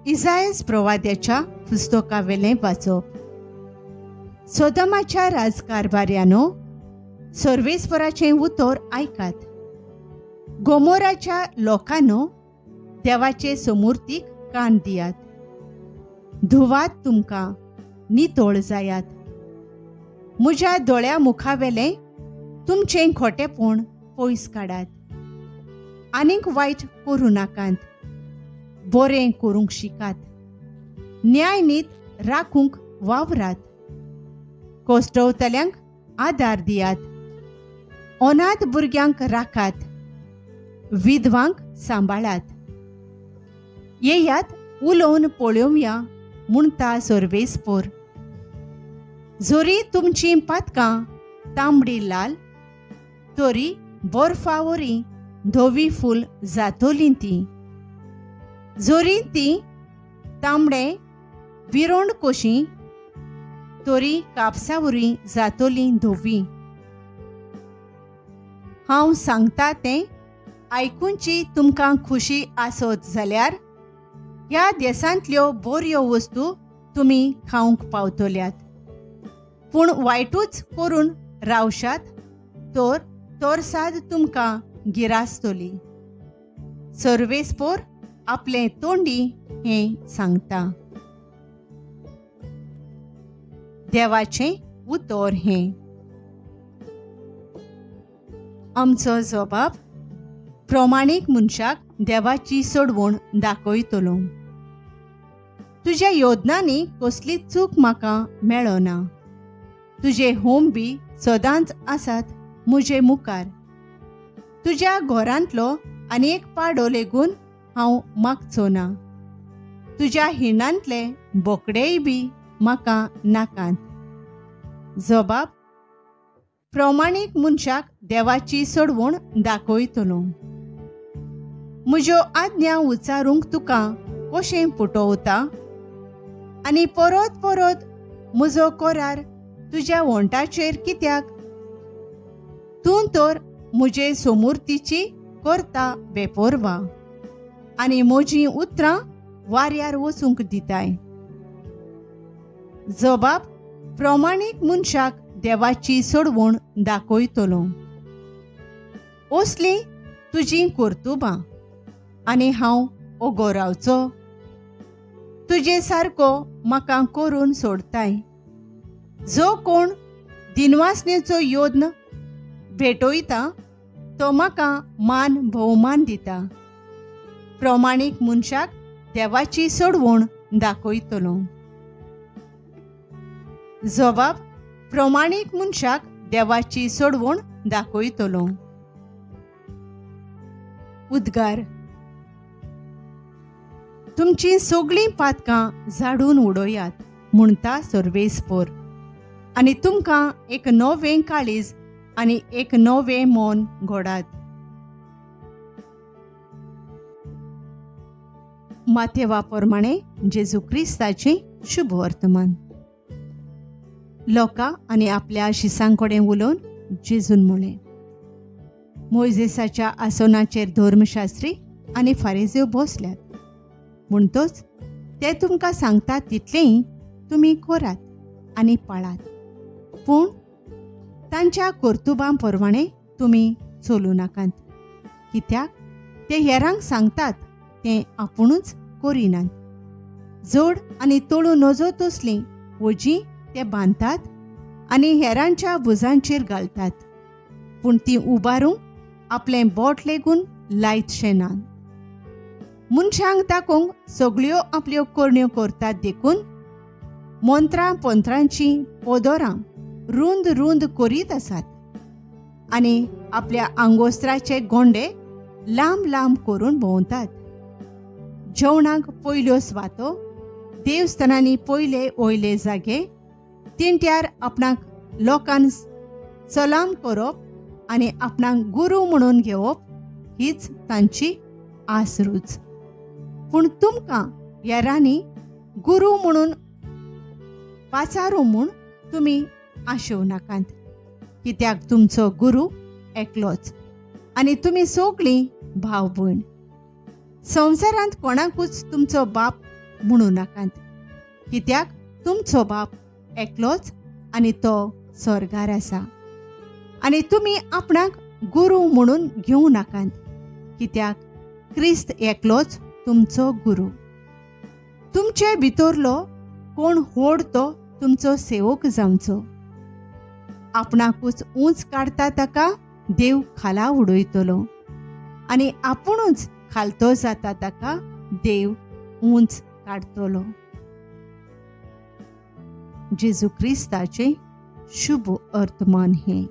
इसायास प्रवाद्याच्या पुस्तकावेलें वाचप. सोदोमाच्या राजकारभार्यानो, सर्वेस्पराचें उतर आयकात. गोमोराच्या लोकांनो, देवाचे समूर्तीक कान दियात. धुवात तुमकां नितोळ जायात. म्हज्या दोळ्या मुखावेलें तुमचें खोटेपण पयस काडात. आनीक वायट करूं नाकात. बरें करूंक शिकात. न्याय नीत राखूंक वावरात. कोश्टवतल्यांक आदार दियात. अनाथ भुरग्यांक राखात. विधवांक सांबाळात. येयात उलोवन पळोवया म्हणटा सर्वेस्पर. जोरी तुमचीं पातकां तांबडी लाल, तरी बर्फावरी धवी फूल जातोलीं तीं. जोरी तीं तांबडे विरोंड कोशी, तरी कापसावरी जातोलीं धवी. हांव सांगता तें आयकूनची तुमकां खुशी आसत जाल्यार ह्या देशांतल्यो बऱ्यो वस्तू तुमी खावंक पावतल्यात. पूण वायटूच करून रावशात तर तोरसाद तुमकां गिरासतली. सर्वेस्पर आपलें तोंडी हें सांगता. देवाचें उतर हें. आमचो जबाब प्रमाणीक मनशाक देवाची सोडवण दाखयतलो. तुज्या योजनांनी कसली चूक म्हाका मेळना. तुजे होम बी सदांच आसात म्हजे मुखार. तुज्या घरांतलो आनी एक पाडो लेगून हांव मागचो ना. तुज्या हिणांतले बोकडेय बी म्हाका नाकात. जबाब प्रमाणीक मनशाक देवाची सोडवण दाखयतलो. म्हज्यो आज्ञा उच्चारूंक तुका कशें फटोवता आनी परत परत म्हजो करार तुज्या वंटाचेर कित्याक? तूं तर म्हजे समूर्तीची करता बेपरवा आनी म्हजीं उतरां वाऱ्यार वचूंक दिताय. जबाब प्रमाणीक मनशाक देवाची सोडवण दाखयतलो. असलीं तुजीं कर्तुबां आनी हांव ओगो रावचो. तुजे सारको म्हाका करून सोडताय. जो कोण दिनवासनेचो योद्न भेटोयता तो म्हाका मान भोवमान दिता. प्रमाणीक मनशाक देवाची सोडवण दाखयतलो. जबाब प्रमाणीक मनशाक देवाची सोडवण दाखयतलो. उद्गार. तुमची सगळीं पातकां झाडून उडोयात म्हणटा सर्वेस्पर. आनी तुमकां एक नवें काळीज आनी एक नवें मन घोडात. माथेवा प्रमाणे जेजू क्रिस्ताचें शुभ वर्तमान. लोकां आनी आपल्या शिसांकडेन उलोवन जेजून म्हळें. मोइजेसाच्या आसनाचेर धर्मशास्त्री आनी फारिझेव बसल्यात. म्हणटच ते तुमकां सांगतात तितलेंय तुमी करात आनी पाळात. पूण तांच्या कर्तुबां प्रमाणे तुमी चलूं नाकात. कित्याक ते हेरांक सांगतात तें आपुणूच करिनात. जड आनी तळू नजो तसलीं वजीं ते बांदतात आनी हेरांच्या भुजांचेर घालतात. पूण तीं उबारूंक आपलें बोट लेगून लायतशें ना. मनशांक दाखोवंक सगळ्यो आपल्यो करण्यो करतात देखून मंत्रां पंत्रांचीं पोदोरां रुंद रुंद करीत आसात आनी आपल्या आंगोस्त्राचे गोंडे लांब लांब करून भोंवतात. जेवणाक पयल्यो स्वातो, देवस्थानांनी पयले वयले जागे, तिंट्यार आपणाक लोकांक सलाम करप आनी आपणाक गुरू म्हणून घेवप हीच तांची आसरूच. पूण तुमकां हेरांनी गुरू म्हणून पाचारू म्हूण तुमी आशेव नाकात. कित्याक तुमचो गुरू एकलोच आनी तुमी सगळीं भाव भयण. संवसारांत कोणाकूच तुमचो बाप म्हणू नाकात, कित्याक तुमचो बाप एकलोच आनी तो स्वर्गार आसा. आनी तुमी आपणाक गुरू म्हणून घेवं नाकात, कित्याक क्रिस्त एकलोच तुमचो गुरू. तुमचे भितरलो कोण व्हड तो तुमचो सेवक जावचो. आपणाकूच उंच काडटा ताका देव खाला उडयतलो, आनी आपुणूच खालतो जाता ताका देव उंच काडतलो. जेजू क्रिस्ताचे शुभ वर्तमान हे.